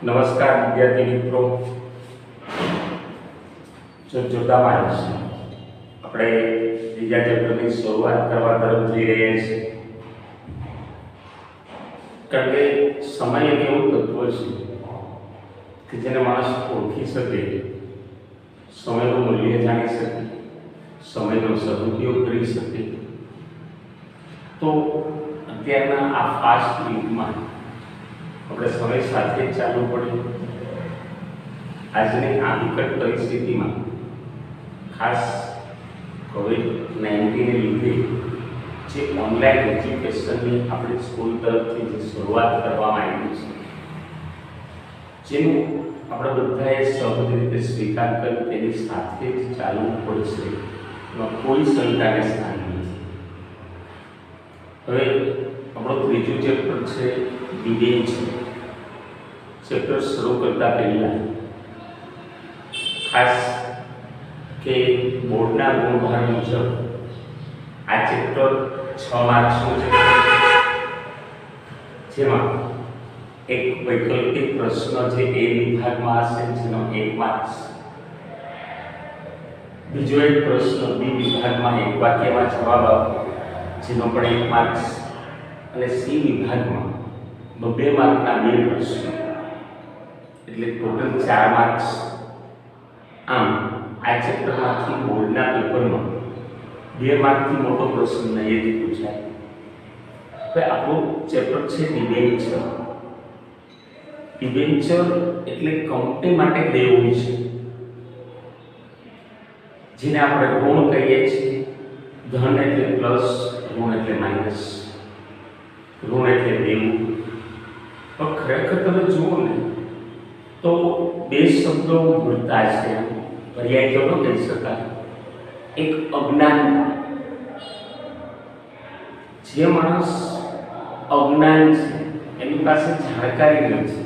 નમસ્કાર વિદ્યાર્થી મિત્રો, જોતામાં આપણે બીજા ચેપ્ટરની શરૂઆત કરવા તરફ જઈ રહ્યા છીએ. કારણ કે સમય એક એવું તત્વ છે કે જેને માણસ ઓળખી શકે, સમયનું મૂલ્ય જાણી શકે, સમયનો સદુપયોગ કરી શકે. તો અત્યારના આ ફાસ્ટ યુગમાં આપણે સમય સાથે ચાલવું પડે. આજની આ વિકટ પરિસ્થિતિમાં ખાસ COVID-19 ને લીધે જે ઓનલાઈન એજ્યુકેશનની આપણી સ્કૂલ તરફથી જે શરૂઆત કરવામાં આવી છે, જેનું આપણે બધાએ સહજ રીતે સ્વીકાર કરી તેની સાથે જ ચાલવું પડશે, એમાં કોઈ શંકાને સ્થાન નથી. હવે આપણો ત્રીજું ચેપ્ટર છે ડિબેન્ચર. ચેપ્ટર શરૂ કરતા પહેલા ખાસ કે બોર્ડના ગુણભાર મુજબ આ ચેપ્ટર 6 માર્ક્સનું છે, જેમાં એક વૈકલ્પિક પ્રશ્ન જે એ વિભાગમાં હશે જેનો 1 માર્ક્સ, બીજો એક પ્રશ્ન બી વિભાગમાં એક વાક્યમાં જવાબ આપો જેનો પણ 1 માર્ક્સ, અને સી વિભાગમાં 2 માર્કના 2 પ્રશ્નો, એટલે ટોટલ 4 માર્ક્સ. આમ આ ચેપ્ટરમાંથી બોર્ડના પેપરમાં 2 માર્કથી મોટો પ્રશ્ન નહીં જ પૂછાય. હવે આપણું ચેપ્ટર છે ડિબેન્ચર. ડિબેન્ચર એટલે કંપની માટે દેવું છે, જેને આપણે ઋણ કહીએ છીએ. ધન એટલે પ્લસ, ઋણ એટલે માઇનસ. ઋણ એટલે દેવું. પણ ખરેખર તમે જુઓ ને તો 2 શબ્દો મળતા છે, પર્યાય તો ન કહી શકાય. એક અજ્ઞાનતા. જે માણસ અજ્ઞાન છે, એની પાસે જાણકારી નથી,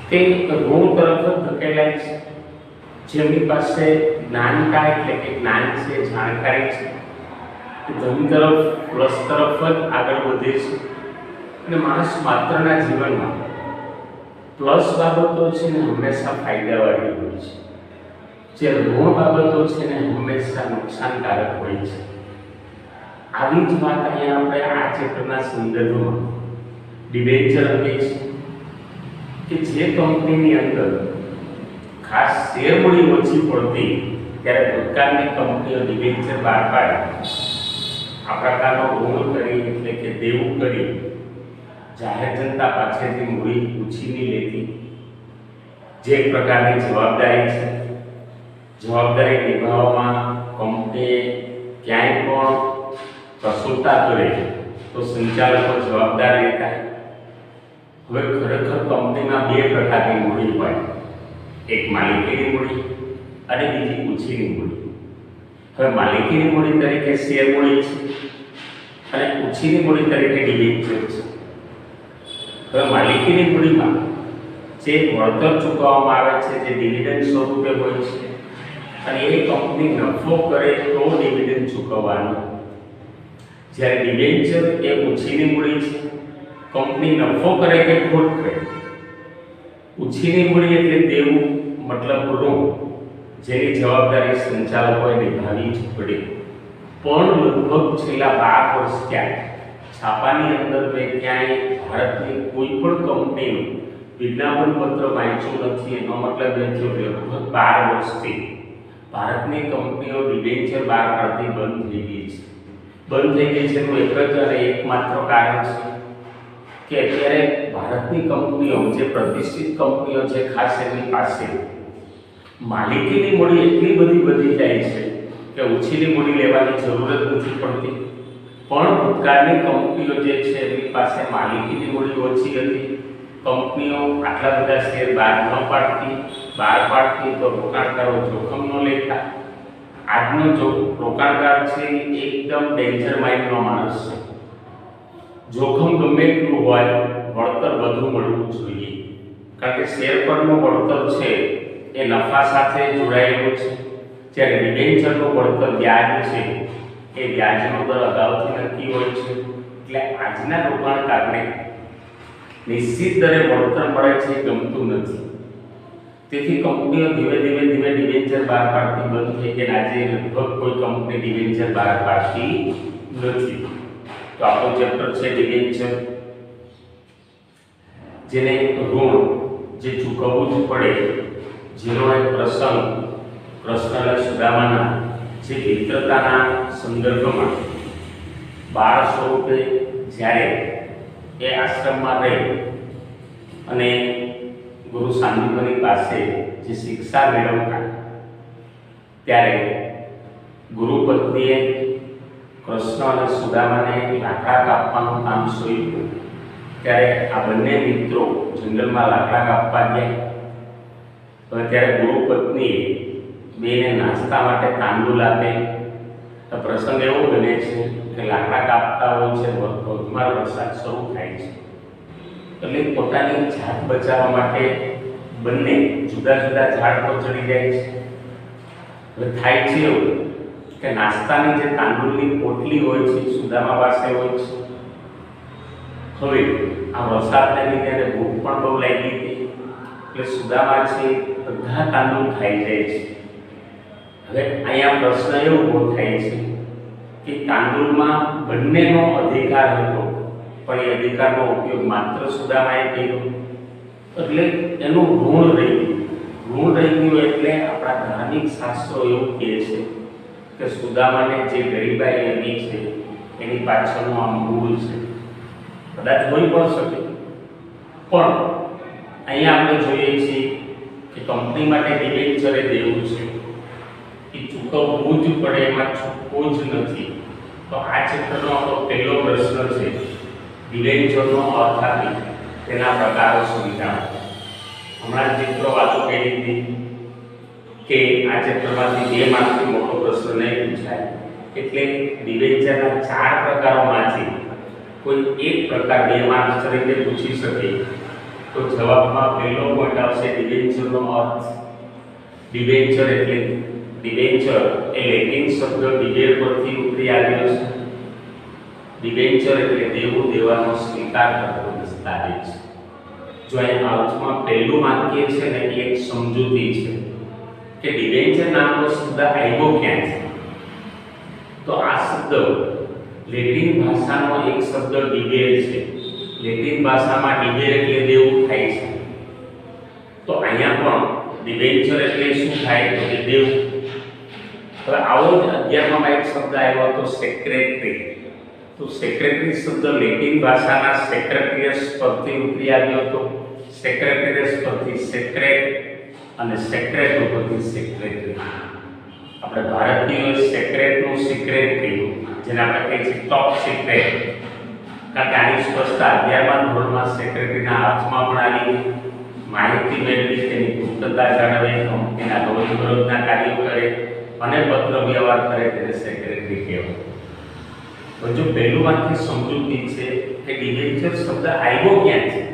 તે ઋણ તરફ જ ધકેલાય છે. જેમની પાસે જ્ઞાનતા એટલે કે જ્ઞાન છે, જાણકારી છે, ધન તરફ, પ્લસ તરફ જ આગળ વધે છે. અને માણસ માત્રના જીવનમાં પ્લસ બાબતો છે ને હંમેશા ફાયદાવાળી હોય છે, જે ઋણ બાબતો છે ને હંમેશા નુકસાનકારક હોય છે. આવી જ વાત અહીંયા આપણે આ ચેપ્ટરના સંદર્ભમાં ડિબેન્ચર અંગે છે કે જે કંપનીની અંદર ખાસ શેરમૂડી ઓછી પડતી ત્યારે ભૂતકાળની કંપનીઓ ડિબેન્ચર બહાર પાડે, આ પ્રકારનો ઋણ કરી એટલે કે દેવું કરી જાહેર જનતા પાસેથી મૂડી ઉછીની લેતી. જે એક પ્રકારની જવાબદારી છે. જવાબદારી નિભાવવામાં કંપનીએ ક્યાંય પણ કસૂરતા કરે તો સંચાલકો જવાબદાર રહેતા. હવે ખરેખર કંપનીમાં 2 પ્રકારની મૂડી હોય, એક માલિકીની મૂડી અને બીજી ઉછીની મૂડી. હવે માલિકીની મૂડી તરીકે શેર મૂડી છે અને ઉછીની મૂડી તરીકે ડિબેન્ચર છે. હવે માલિકીની મૂડીમાં જે વળતર ચૂકવવામાં આવે છે, જે ડિવિડન્ડ સ્વરૂપે હોય છે, અને એ કંપની નફો કરે તો ડિવિડન્ડ ચૂકવવાનું. જ્યારે ડિબેન્ચર એ ઉછીની મૂડી છે, કંપની નફો કરે કે ખોટ કરે. ઉછીની મૂડી એટલે દેવું, મતલબ ઋણ, જેની જવાબદારી સંચાલકોએ નિભાવવી જ પડે. પણ લગભગ છેલ્લા 12 વર્ષ ત્યાં છાપાની અંદર મેં ક્યાંય ભારતની કોઈ પણ કંપનીનું વિજ્ઞાપન પત્ર વાંચ્યું નથી. એનો મતલબ એ થયો કે લગભગ 12 વર્ષથી ભારતની કંપનીઓ ડિબેન્ચર બહાર પાડતી બંધ થઈ ગઈ છે. બંધ થઈ ગઈ છે એનું એક જ અને એકમાત્ર કારણ છે કે અત્યારે ભારતની કંપનીઓ, જે પ્રતિષ્ઠિત કંપનીઓ છે, ખાસ એની પાસે માલિકીની મૂડી એટલી બધી વધી જાય છે કે ઉછીની મૂડી લેવાની જરૂર જ નથી પડતી. પણ ભૂતકાળની કંપનીઓ જે છે એમની પાસે માલિકીની મૂડી ઓછી હતી. કંપનીઓ આટલા બધા શેર બહાર ન પાડતી, બહાર પાડતી તો રોકાણકારો જોખમ ન લેતા. આજનો જો રોકાણકાર છે એકદમ ડેન્જર માઇન્ડનો માણસ છે. જોખમ ગમે એટલું હોય, વળતર વધુ મળવું જોઈએ. કારણ કે શેર પરનું વળતર છે એ નફા સાથે જોડાયેલું છે, જ્યારે ડિબેન્ચરનું વળતર વ્યાજ છે એ વ્યાજનો દર અગાઉથી નક્કી હોય છે. એટલે આજના રોકાણકારને નિશ્ચિત દરે વળતર મળે છે એ ગમતું નથી. તેથી કંપનીઓ ધીમે ધીમે ડિબેન્ચર બહાર પાડતી બંધ થઈ કે આજે લગભગ કોઈ કંપની ડિબેન્ચર બહાર પાડતી નથી. તો આપણું ચેપ્ટર છે ડિબેન્ચર, જેને ઋણ જે ચૂકવવું જ પડે, જેનો એક પ્રસંગ કૃષ્ણ અને સુદામાના જે મિત્રતાના સંદર્ભમાં બાળ સ્વરૂપે જ્યારે એ આશ્રમમાં રહી અને ગુરુ સાંદીપની પાસે જે શિક્ષા મેળવતા, ત્યારે ગુરુ પત્નીએ કૃષ્ણ અને સુદામાને લાકડા કાપવાનું કામ સોંપ્યું. ત્યારે આ બંને મિત્રો જંગલમાં લાકડા કાપવા ગયા. હવે ત્યારે ગુરુ પત્નીએ બેને નાસ્તા માટે તાંદુલ આપે. તો પ્રસંગ એવો બને છે કે લાકડા કાપતા હોય છે, ધોધમાર વરસાદ શરૂ થાય છે. એટલે પોતાની જાત બચાવવા માટે બંને જુદા જુદા ઝાડ પર ચડી જાય છે. હવે થાય છે એવું કે નાસ્તાની જે તાંદુલની પોટલી હોય છે સુદામા પાસે હોય છે. હવે આ વરસાદને લીધે એને ભૂખ પણ બહુ લાગી હતી, એટલે સુદામા છે બધા તાંદુલ ખાઈ જાય છે. હવે અહીંયા પ્રશ્ન એવો ઊભો થાય છે કે તાંદુલમાં બંનેનો અધિકાર હતો, પણ એ અધિકારનો ઉપયોગ માત્ર સુદામાએ કર્યો, એટલે એનું ઋણ રહી ગયું. એટલે આપણા ધાર્મિક શાસ્ત્રો એવું કહે છે કે સુદામાને જે ગરીબાઈ આવી છે એની પાછળનું આ મૂળ છે. કદાચ હોઈ પણ શકે, પણ અહીંયા આપણે જોઈએ છીએ કે કંપની માટે ડિબેન્ચર એ દેવું છે, એ ચૂકવવું જ પડે, એમાં છૂટવું જ નથી. તો આ ચેપ્ટરનો આપણો પહેલો પ્રશ્ન છે ડિબેન્ચરનો અર્થ આપી તેના પ્રકારો સમજાવો. હમણાં જ મિત્રો વાતો કરી હતી કે આ ચેપ્ટરમાંથી 2 માર્કથી મોટો પ્રશ્ન નહીં પૂછાય, એટલે ડિબેન્ચરના 4 પ્રકારોમાંથી કોઈ એક પ્રકાર 2 માર્ક્સ તરીકે પૂછી શકે. તો જવાબમાં પહેલો પોઈન્ટ આવશે ડિબેન્ચરનો અર્થ. ડિબેન્ચર એટલે ડિબેન્ચર એ લેટિન શબ્દ ડિબેર પરથી ઉતરી આવ્યો છે. ડિબેન્ચર એટલે દેવું દેવાનો સ્વીકાર કરતો દસ્તાવેજ. જો એ અર્થમાં પહેલું વાક્ય છે ને એ એક સમજૂતી છે કે ડિબેન્ચર નામનો શબ્દ આવ્યો ક્યાંથી. તો આ શબ્દ લેટિન ભાષાનો એક શબ્દ ડિબેર છે. લેટિન ભાષામાં ડિબેર એટલે દેવું થાય છે. તો અહીંયા પણ ડિબેન્ચર એટલે શું થાય તો કે દેવું. હવે આવો જ 11માં એક શબ્દ આવ્યો હતો સેક્રેટરી. તો સેક્રેટરી શબ્દ લેટિન ભાષાના સેક્રેટરીયસ પરથી ઉતરી આવ્યો હતો. સેક્રેટરીયસ પરથી સેક્રેટ અને સેક્રેટ ઉપરથી સેક્રેટરી. આપણે ભારતીયોએ સેક્રેટનું સિક્રેટ કહ્યું, જેને આપણે કહીએ છીએ ટોપ સિક્રેટ. કારણ કે આની સ્પષ્ટતા 11મા ધોરણમાં સેક્રેટરીના અર્થમાં પણ આવી. માહિતી મેળવી, તેની ગુપ્તતા જાળવે, કંપનીના રોજબરોજના કાર્યો કરે અને પત્ર વ્યવહાર કરે તેને સેક્રેટરી કહેવાય. તો જો પહેલું વાક્ય સમજૂતી છે કે ડિબેન્ચર શબ્દ આવ્યો ક્યાંથી,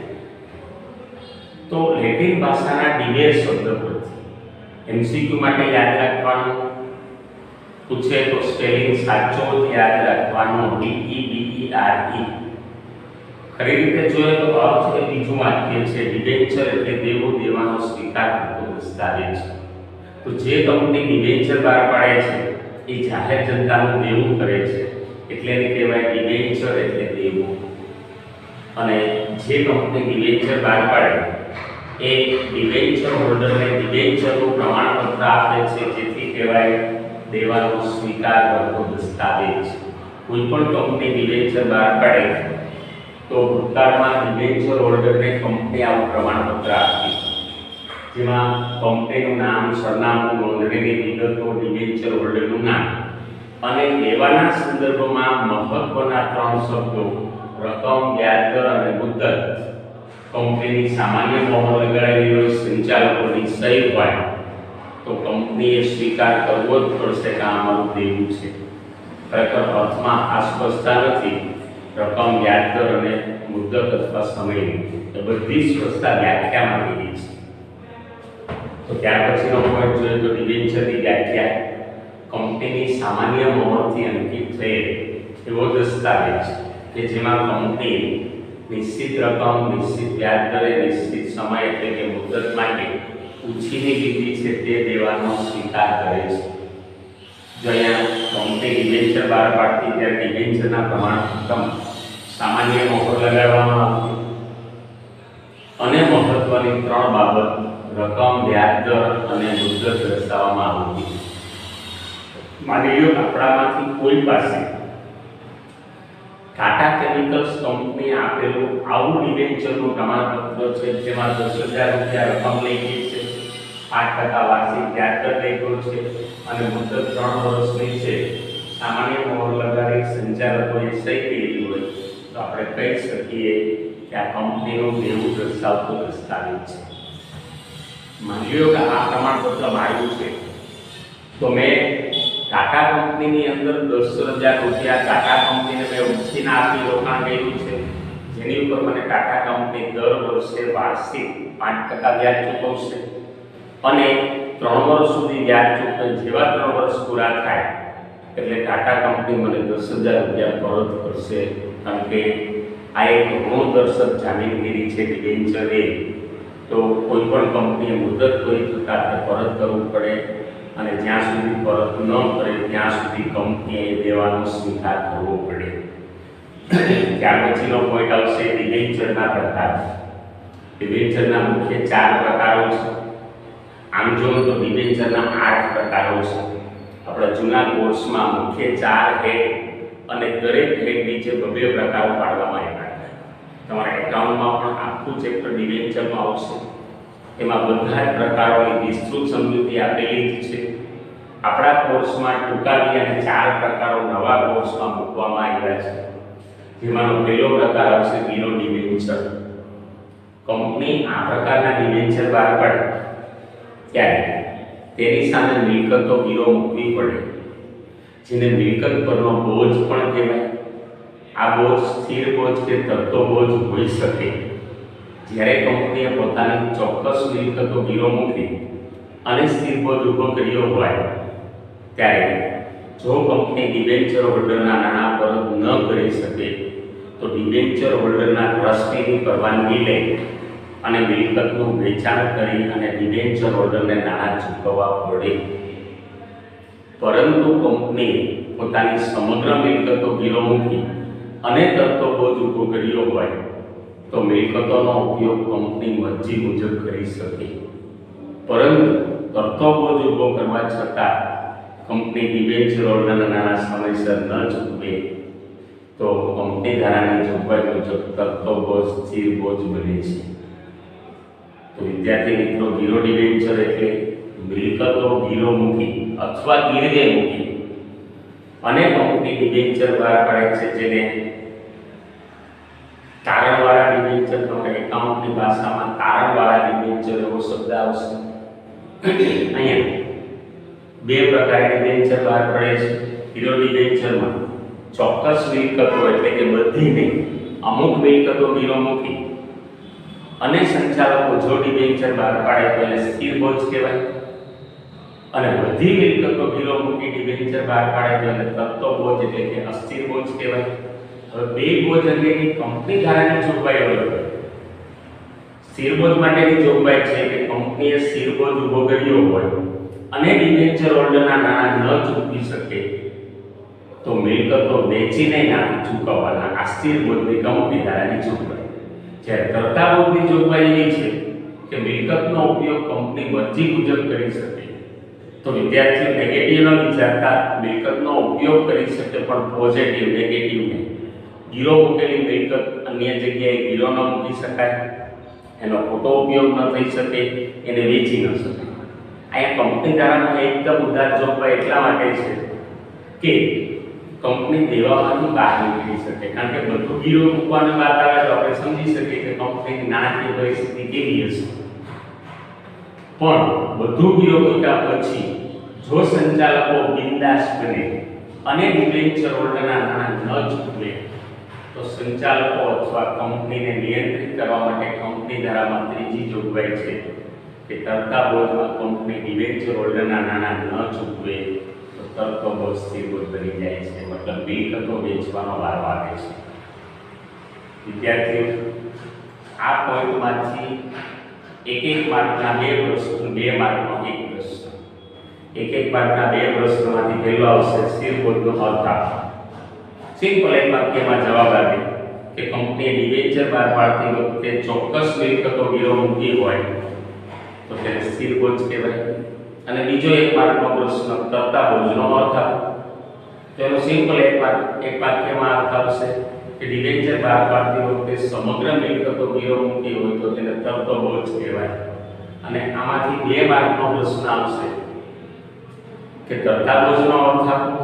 તો લેટિન ભાષાના ડિબેર શબ્દ પરથી. એમસીક્યુ માટે યાદ રાખવાનું પૂછે તો સ્પેલિંગ સાચો જ યાદ રાખવાનો, DEBERE. ખરી રીતે જોઈએ તો અર્થ એ બીજું વાક્ય છે. ડિબેન્ચર એટલે દેવું દેવાનો સ્વીકાર કરતો દસ્તાવેજ. તો જે કંપની ડિબેન્ચર બહાર પાડે છે એ જાહેર જનતાનું દેવું કરે છે, એટલે એને કહેવાય ડિબેન્ચર એટલે દેવું. અને જે કંપની ડિબેન્ચર બહાર પાડે એ ડિબેન્ચર હોલ્ડરને ડિબેન્ચરનું પ્રમાણપત્ર આપે છે, જેથી કહેવાય દેવાનો સ્વીકાર કરતો દસ્તાવેજ. કોઈ પણ કંપની ડિબેન્ચર બહાર પાડે તો ભૂતકાળમાં ડિબેન્ચર હોલ્ડરને કંપની આવું પ્રમાણપત્ર આપી, જેમાં કંપનીનું નામ, સરનામું, નોંધણીની વિગતો, ડિબેન્ચર હોલ્ડરનું નામ અને લેવાના સંદર્ભમાં મહત્વના 3 શબ્દો રકમ, વ્યાજ દર અને મુદ્દત, કંપનીની સામાન્ય મોહર લગાડેલી હોય, સંચાલકોની સહી હોય, તો કંપનીએ સ્વીકાર કરવો જ પડશે કે આ અમારું દેવું છે. ખરેખર અર્થમાં આ સ્પષ્ટતા નથી. રકમ, વ્યાજ દર અને મુદ્દત અથવા સમયની એ બધી સ્પષ્ટતા વ્યાખ્યામાં આપેલી છે. તો ત્યાર પછીનો પોઈન્ટ જોઈએ તો ડિબેન્ચરની વ્યાખ્યા કંપનીની સામાન્ય મોહરથી અંકિત થયેલ એવો દસ્તાવેજ કે જેમાં કંપની નિશ્ચિત રકમ નિશ્ચિત વ્યાજ દરે નિશ્ચિત સમય એટલે કે મુદત માટે ઉછીની લીધી છે તે દેવાનો સ્વીકાર કરે છે. જો અહીંયા કંપની ડિબેન્ચર બહાર પાડતી ત્યારે ડિબેન્ચરના પ્રમાણપત્ર સામાન્ય મોહર લગાડવામાં આવતી અને મહત્વની 3 બાબત રકમ, વ્યાજ દર અને મુદત દર્શાવવામાં આવતી. માની લો આપણામાંથી કોઈ પાસે ટાટા કેમિકલ્સ કંપની આપેલું આવું ડિબેન્ચરનું પ્રમાણપત્ર છે જેમાં 10,000 રૂપિયા રકમ લખી છે, 8% વાર્ષિક વ્યાજ દર લખ્યો છે અને મુદત 3 વર્ષની છે. સામાન્ય મોહર લગાડી સંચાલકોએ સહી કરેલી હોય તો આપણે કહી શકીએ કે આ કંપનીનું દેવું દર્શાવતો દસ્તાવેજ છે. માની લો કે આ પ્રમાણપત્ર માર્યું છે તો મેં ટાટા કંપનીની અંદર 10,000 રૂપિયા ટાટા કંપનીને મેં ઉછીના આપી રોકાણ કર્યું છે, જેની ઉપર મને ટાટા કંપની દર વર્ષે વાર્ષિક 5% વ્યાજ ચૂકવશે અને 3 વર્ષ સુધી વ્યાજ ચૂકવે. જેવા 3 વર્ષ પૂરા થાય એટલે ટાટા કંપની મને 10,000 રૂપિયા પરત કરશે. કારણ કે આ એક ઋણદર્શક જામીનગીરી છે ડિબેન્ચર એ. તો કોઈ પણ કંપનીએ મુદત કોઈ થતાં પરત કરવું પડે અને જ્યાં સુધી પરત ન કરે ત્યાં સુધી કંપનીએ દેવાનો સ્વીકાર કરવો પડે. ત્યાર પછીનો પોઈન્ટ આવશે ડિબેન્ચરના પ્રકાર. ડિબેન્ચરના મુખ્ય 4 પ્રકારો છે. આમ જોઈએ તો ડિબેન્ચરના 8 પ્રકારો છે. આપણા જૂના કોર્સમાં મુખ્ય 4 હેડ અને દરેક હેડ નીચે 2 પ્રકારો પાડવામાં આવ્યા છે. તમારા એકાઉન્ટમાં પણ આખું ચેપ્ટર ડિબેન્ચરમાં આવશે. એમાં બધા જ પ્રકારોની વિસ્તૃત સમજૂતી આપેલી જ છે. આપણા કોર્સમાં ટૂંકાવી અને 4 પ્રકારો નવા કોર્સમાં મૂકવામાં આવ્યા છે. જેમાંનો પહેલો પ્રકાર આવશે ગીરો ડિબેન્ચર. કંપની આ પ્રકારના ડિબેન્ચર બહાર પાડે ત્યારે તેની સામે મિલકતો ગીરો મૂકવી પડે, જેને મિલકત પરનો બોજ પણ કહેવાય. આ બોજ સ્થિર બોજ કે તરતો બોજ હોઈ શકે. જ્યારે કંપનીએ પોતાની ચોક્કસ મિલકતો ગીરો મૂકી અને સ્થિર બોજ ઊભો કર્યો હોય ત્યારે જો કંપની ડિબેન્ચર હોલ્ડરના નાણાં પરત ન કરી શકે તો ડિબેન્ચર હોલ્ડરના ટ્રસ્ટીની પરવાનગી લે અને મિલકતનું વેચાણ કરી અને ડિબેન્ચર હોલ્ડરને નાણાં ચૂકવવા પડે. પરંતુ કંપની પોતાની સમગ્ર મિલકતો ગીરો મૂકી અને તરતો બોજ ઊભો કર્યો હોય તો મિલકતોનો ઉપયોગ કંપની મરજી મુજબ કરી શકે. પરંતુ તરતો બોજ ઊભો કરવા છતાં કંપની ડિબેન્ચર હોલ્ડરના નાણાં સમયસર ન ચૂકવે તો કંપની ધારાની જોગવાઈ મુજબ તરતો બોજ સ્થિર બોજ બને છે. તો વિદ્યાર્થી મિત્રો, ગીરો ડિબેન્ચર એટલે મિલકતો ગીરો મૂકી અથવા ગીરવે મૂકી અને કંપની ડિબેન્ચર બહાર પાડે છે, જેને તારણવાળા ડિબેન્ચર, તમારા એકાઉન્ટની ભાષામાં તારણવાળા ડિબેન્ચર એવો શબ્દ આવશે. અહીંયા 2 પ્રકારે ડિબેન્ચર બહાર પડે છે. ગીરો ડિબેન્ચરમાં ચોક્કસ મિલકતો એટલે કે બધી નહીં, અમુક મિલકતો ગીરો મૂકી અને સંચાલકો જો ડિબેન્ચર બહાર પાડે તો એને સ્થિર બોજ કહેવાય અને બધી મિલકતો ગીરો મૂકી ડિબેન્ચર બહાર પાડે તો એને તરતો બોજ એટલે કે અસ્થિર બોજ કહેવાય. હવે 2 બોજ અંગેની કંપની ધારાની જોગવાઈ અલગ. સ્થિર બોજ માટેની જોગવાઈ છે કે કંપનીએ સ્થિર બોજ ઊભો કર્યો હોય અને ડિબેન્ચર હોલ્ડરના નાણાં ન ચૂકવી શકે તો મિલકતો વેચીને નાણાં ચૂકવવાના. આ સ્થિર બોજની કંપની ધારાની જોગવાઈ. જ્યારે તરતા બોજની જોગવાઈ એવી છે કે મિલકતનો ઉપયોગ કંપની મરજી મુજબ કરી શકે. તો વિદ્યાર્થીઓ નેગેટિવ ન વિચારતા મિલકતનો ઉપયોગ કરી શકે, પણ પોઝિટિવ, નેગેટિવ નહીં. ગીરો મૂકેલી મિલકત અન્ય જગ્યાએ ગીરો ન મૂકી શકાય, એનો ખોટો ઉપયોગ ન થઈ શકે, એને વેચી ન શકાય. અહીંયા કંપની ધારામાં એકદમ ઉદાર જોગવાઈ એટલા માટે છે કે કંપની દેવામાંથી બહાર નીકળી શકે. કારણ કે બધું ગીરો મૂકવાની વાત આવે તો આપણે સમજી શકીએ કે કંપનીની નાણાકીય પરિસ્થિતિ કેવી હશે. પણ બધું ગીરો મૂક્યા પછી જો સંચાલકો બિંદાસ બને અને ડિબેન્ચર હોલ્ડરના નાણાં ન ચૂકવે તો સંચાલકો અથવા કંપનીને નિયંત્રિત કરવા માટે કંપની ધારામાં 3જી જોગવાઈ છે કે તરતા બોજમાં કંપની ડિબેન્ચર હોલ્ડરના નાણાં ન ચૂકવે તો તરતો બોજ સ્થિર બોજ બની જાય છે. મતલબ મિલકતો વેચવાનો વારો આવે છે. વિદ્યાર્થીઓ, આ પોઈન્ટમાંથી એક માર્કના બે પ્રશ્નો, 2 માર્કનો એક પ્રશ્ન, એક માર્કના બે પ્રશ્નોમાંથી પહેલો આવશે સ્થિર બોધનો અર્થ આપો. સિમ્પલ એક વાક્યમાં જવાબ આપે કે કંપનીએ ડિબેન્ચર બહાર પાડતી વખતે ચોક્કસ મિલકતો ગીરો મૂકી હોય તો તેને સ્થિર બોજ કહેવાય. અને બીજો 1 માર્કનો પ્રશ્ન તરતા બોજનો અર્થ આપો. તો એનો સિમ્પલ એક વાક્યમાં અર્થ આવશે કે ડિબેન્ચર બહાર પાડતી વખતે સમગ્ર મિલકતો ગીરો મૂકી હોય તો તેને તરતો બોજ કહેવાય. અને આમાંથી 2 માર્કનો પ્રશ્ન આવશે કે તરતા બોજનો અર્થ આપો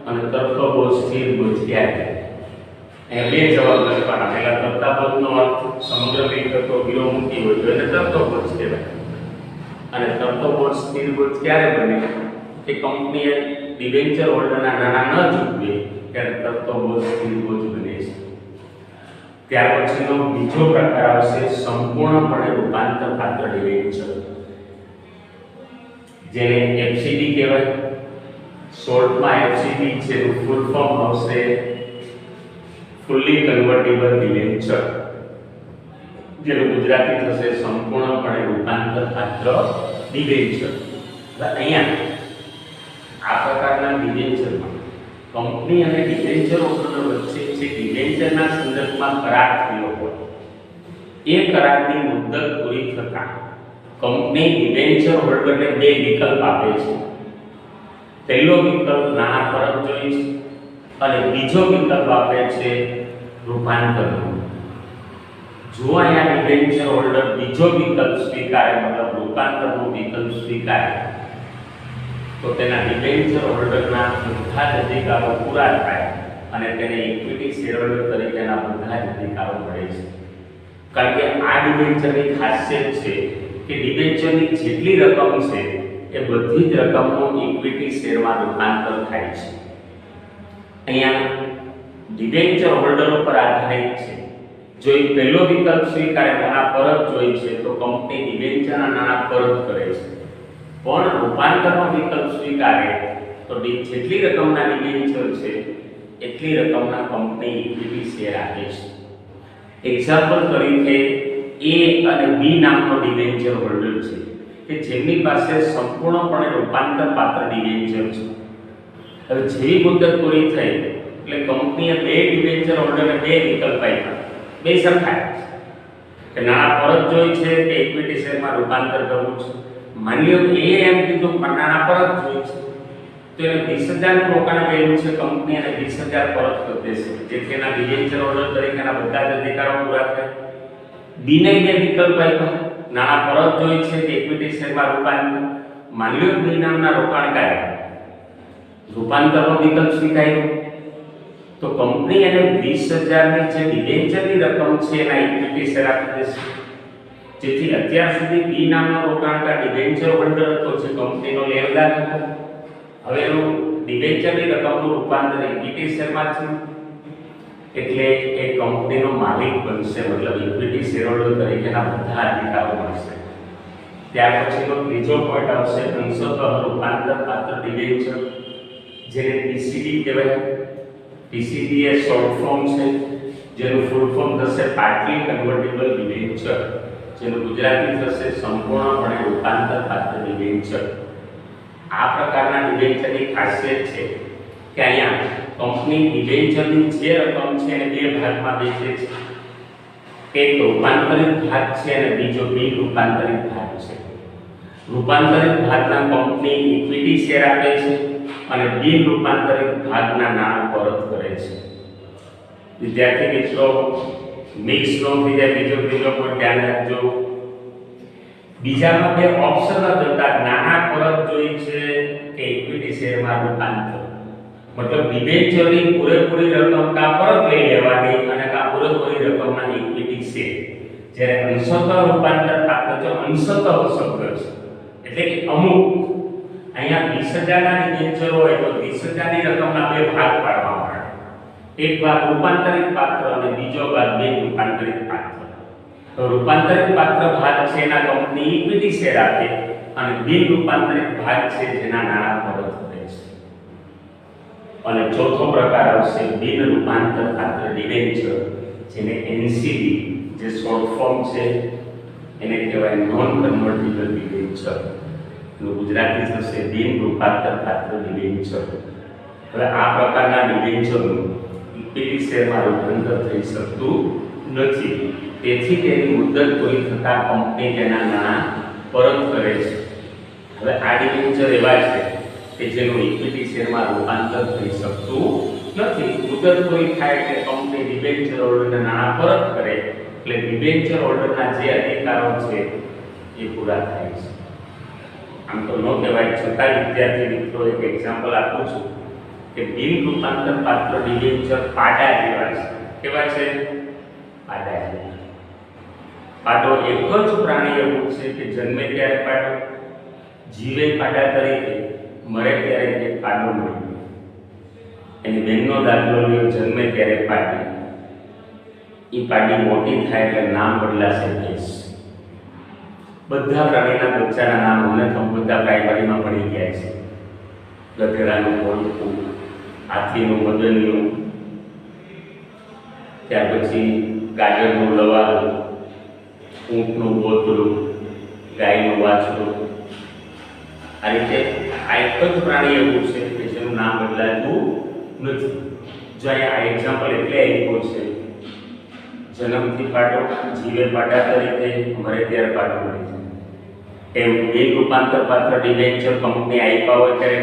અને તરતો બોજ સ્થિર બોજ ક્યારે. અહીંયા 2 જવાબ લખવાના. પહેલા તરતા બોજનો અર્થ સમગ્ર મિલકતો ગીરો મૂકી હોય તો એને તરતો બોજ કહેવાય. અને તરતો બોજ સ્થિર બોજ ક્યારે બને કે કંપનીએ ડિબેન્ચર હોલ્ડરના નાણાં ન ચૂકવે ત્યારે તરતો બોજ સ્થિર બોજ બને છે. ત્યાર પછીનો બીજો પ્રકાર આવશે સંપૂર્ણપણે રૂપાંતર પાત્ર ડિબેન્ચર, જેને એફસીડી કહેવાય. શોર્ટમાં એફસીડી છે, ફૂલ ફોર્મ આવશે ફુલ્લી કન્વર્ટેબલ ડિબેન્ચર, જેનું ગુજરાતી થશે સંપૂર્ણપણે રૂપાંતર પાત્ર ડિબેન્ચર. અહીંયા આ પ્રકારના ડિબેન્ચરમાં કંપની અને ડિબેન્ચર હોલ્ડર વચ્ચે જે ડિબેન્ચરના સંદર્ભમાં કરાર થયો હોય એ કરારની મુદત પૂરી થતાં કંપની ડિબેન્ચર હોલ્ડરને 2 વિકલ્પ આપે છે. પહેલો વિકલ્પ નાણાં પરત જોઈ છે અને બીજો વિકલ્પ આપે છે રૂપાંતરનો. જો અહીંયા ડિબેન્ચર હોલ્ડર બીજો વિકલ્પ સ્વીકારે, મતલબ રૂપાંતરનો વિકલ્પ સ્વીકારે, તો તેના ડિબેન્ચર હોલ્ડરના બધા જ અધિકારો પૂરા થાય અને તેને ઇક્વિટી શેરહોલ્ડર તરીકેના બધા જ અધિકારો મળે છે. કારણ કે આ ડિબેન્ચરની ખાસિયત છે કે ડિબેન્ચરની જેટલી રકમ છે એ બધી જ રકમનું ઇક્વિટી શેરમાં રૂપાંતર થાય છે. અહીંયા ડિબેન્ચર હોલ્ડરો પર આધારિત છે. જો એ પહેલો વિકલ્પ સ્વીકારે નાણાં પરત જોઈ છે તો કંપની ડિબેન્ચરના નાણાં પરત કરે છે. પણ રૂપાંતરનો વિકલ્પ સ્વીકારે તો જેટલી રકમના ડિબેન્ચર છે એટલી રકમના કંપની ઇક્વિટી શેર આપે છે. એક્ઝામ્પલ તરીકે એ અને બી નામનો ડિબેન્ચર હોલ્ડર છે કે જેમની પાસે સંપૂર્ણપણે રૂપાંતર પાત્ર ડિબેન્ચર છે. હવે જેવી મુદત પૂરી થઈ એટલે કંપનીએ 2 ડિબેન્ચર હોલ્ડરને 2 વિકલ્પ આપ્યા, 2 સરખા કે નાણાં પરત જોઈ છે કે ઇક્વિટી શેરમાં રૂપાંતર કરવું છે. માની લો એ એમ કીધું નાણાં પરત જોઈ છે તો એને 20,000 રોકાણ કર્યું છે કંપની અને 20,000 પરત કરી દેશે જેથી એના ડિબેન્ચર હોલ્ડર તરીકેના બધા જ અધિકારો પૂરા થાય. બીને 2 વિકલ્પ આપ્યા, નાણાં પરત જોઈ છે કે ઇક્વિટી શેરમાં રૂપાંતર. માની લો બી નામના રોકાણકારે રૂપાંતરનો વિકલ્પ સ્વીકાર્યો તો કંપની એને 20,000ની જે ડિબેન્ચરની રકમ છે એના ઇક્વિટી શેર આપી દેશે. જેથી અત્યાર સુધી બી નામનો રોકાણકાર ડિબેન્ચર હોલ્ડર હતો જે કંપનીનો લેણદાર હતો. હવે એનું ડિબેન્ચરની રકમનું રૂપાંતર ઇક્વિટી શેરમાં થયું એટલે એ કંપનીનો માલિક બનશે, મતલબ ઇક્વિટી શેરહોલ્ડર તરીકેના બધા અધિકારો મળશે. ત્યાર પછીનો ત્રીજો પોઈન્ટ આવશે અંશતઃ રૂપાંતર પાત્ર ડિબેન્ચર, જેને પીસીડી કહેવાય. પીસીડી એ શોર્ટ ફોર્મ છે જેનું ફૂલ ફોર્મ થશે પાર્ટલી કન્વર્ટેબલ ડિબેન્ચર, જેનું ગુજરાતી થશે સંપૂર્ણપણે રૂપાંતર પાત્ર ડિબેન્ચર. આ પ્રકારના ડિબેન્ચરની ખાસિયત છે કે અહીંયા કંપની ડિબેન્ચરની જે રકમ છે એને 2 ભાગમાં વહેંચે છે. એક રૂપાંતરિત ભાગ છે અને બીજો બિન રૂપાંતરિત ભાગ છે. રૂપાંતરિત ભાગના કંપની ઇક્વિટી શેર આપે છે અને બિન રૂપાંતરિત ભાગના નાણાં પરત કરે છે. વિદ્યાર્થી મિત્રો, મિક્સ નો થઈ જાય. બીજો પોઈન્ટ ધ્યાન રાખજો. બીજામાં 2 ઓપ્શન હતા, નાણાં પરત જોઈ છે કે ઇક્વિટી શેરમાં રૂપાંતર. મતલબ ડિબેન્ચરની પૂરેપૂરી રકમ કા પરત લઈ લેવાની અને કા પૂરેપૂરી રકમના ઇક્વિટી શેર. જ્યારે અંશતઃ રૂપાંતર પાત્ર જો અંશતઃ શબ્દ છે એટલે કે અમુક, અહીંયા 20,000ના ડિબેન્ચર હોય તો 20,000ની રકમના 2 ભાગ પાડવામાં આવે. એક ભાગ રૂપાંતરિત પાત્ર અને બીજો ભાગ બિન રૂપાંતરિત પાત્ર. તો રૂપાંતરિત પાત્ર ભાગ છે એના કંપની ઇક્વિટી શેર આપે અને બિન રૂપાંતરિત ભાગ છે જેના નાણાં પરત કરે છે. અને ચોથો પ્રકાર આવશે બિન રૂપાંતર પાત્ર ડિબેન્ચર, જેને NCD જે શોર્ટ ફોર્મ છે એને કહેવાય નોન કન્વર્ટિબલ ડિબેન્ચર. એનું ગુજરાતી થશે બિન રૂપાંતર પાત્ર ડિબેન્ચર. હવે આ પ્રકારના ડિબેન્ચરનું ઇક્વિટી શેરમાં રૂપાંતર થઈ શકતું નથી. તેથી તેની મુદત પૂરી થતાં કંપની તેના નાણાં પરત કરે છે. હવે આ ડિબેન્ચર એવા છે કે જેનું ઇક્વિટી શેરમાં રૂપાંતર થઈ શકતું નથી. મુદત પૂરી થાય એટલે કંપની ડિબેન્ચર હોલ્ડરને નાણાં પરત કરે એટલે ડિબેન્ચર હોલ્ડરના જે અધિકારો છે એ પૂરા થાય છે. આમ તો ન કહેવાય, છતાં વિદ્યાર્થી મિત્રો એક એક્ઝામ્પલ આપું છું કે બિન રૂપાંતર પાત્ર ડિબેન્ચર પાડા જેવા છે. કેવા છે? પાડા જેવા. પાડો એક જ પ્રાણી એવું છે કે જન્મે ત્યારે પાડો, જીવે પાડા તરીકે, મરે ત્યારે તે પાડો મળી. એની બહેનનો દાખલો લ્યો, જન્મે ત્યારે પાડી, એ પાડી મોટી થાય એટલે નામ બદલાશે ભેંસ. બધા પ્રાણીના બચ્ચાના નામ અમને તો બધા પ્રાઇમરીમાં પડી ગયા છે. ગધેડાનું કોળકું, હાથીનું મદનિયું, ત્યાર પછી ગાજરનું લવારું, ઊંટનું બોતરું, ગાયનું વાછરું. આ રીતે આ એક જ પ્રાણી એવું છે કે જેનું નામ બદલાતું નથી. જો અહીંયા આ એક્ઝામ્પલ એટલે આપ્યો છે, જન્મથી પાડો, જીવે પાડા તરીકે, મરે ત્યારે પાડો મળી જાય. એમ બિન રૂપાંતર પાત્ર ડિબેન્ચર કંપની આપ્યા હોય ત્યારે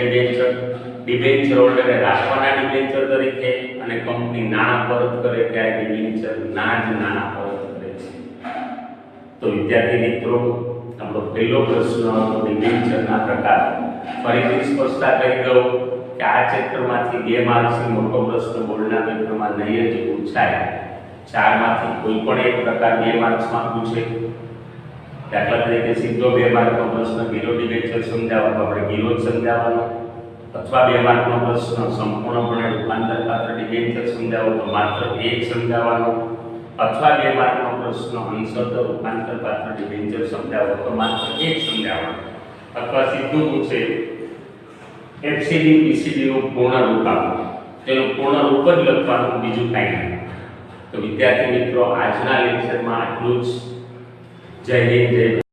ડિબેન્ચર હોલ્ડરે રાખવાના ડિબેન્ચર તરીકે, અને કંપની નાણાં પરત કરે ત્યારે ડિબેન્ચર ના જ નાણાં પરત કરે છે. તો વિદ્યાર્થી મિત્રો, આપણો પહેલો પ્રશ્ન ડિબેન્ચરના પ્રકાર. ફરીથી સ્પષ્ટતા કરી દઉં કે આ ચેપ્ટરમાંથી 2 માર્ક્સનો મોટો પ્રશ્ન બોર્ડના પેપરમાં નહીં જ પૂછાય. 4 માંથી કોઈ પણ એક પ્રકાર 2 માર્ક્સમાં પૂછે. દાખલા તરીકે સીધો 2 માર્કનો પ્રશ્ન ગીરો ડિબેન્ચર સમજાવવાનો, આપણે ગીરો જ સમજાવવાનો, અથવા 2 માર્કનો પ્રશ્ન સંપૂર્ણપણે રૂપાંતર પાત્ર ડિબેન્ચર સમજાવો તો માત્ર 1 સમજાવવાનો, અથવા 2 માર્કનો પ્રશ્ન અંશતઃ રૂપાંતર પાત્ર ડિબેન્ચર સમજાવો તો માત્ર 1 સમજાવવાનો, અથવા સીધું પૂછે FCD PCD નું પૂર્ણ રૂપ આપો, તેનું પૂર્ણ રૂપ જ લખવાનું, બીજું કાંઈ નહીં. તો વિદ્યાર્થી મિત્રો, આજના લેક્ચરમાં આટલું જ. જય હિન્દ, જય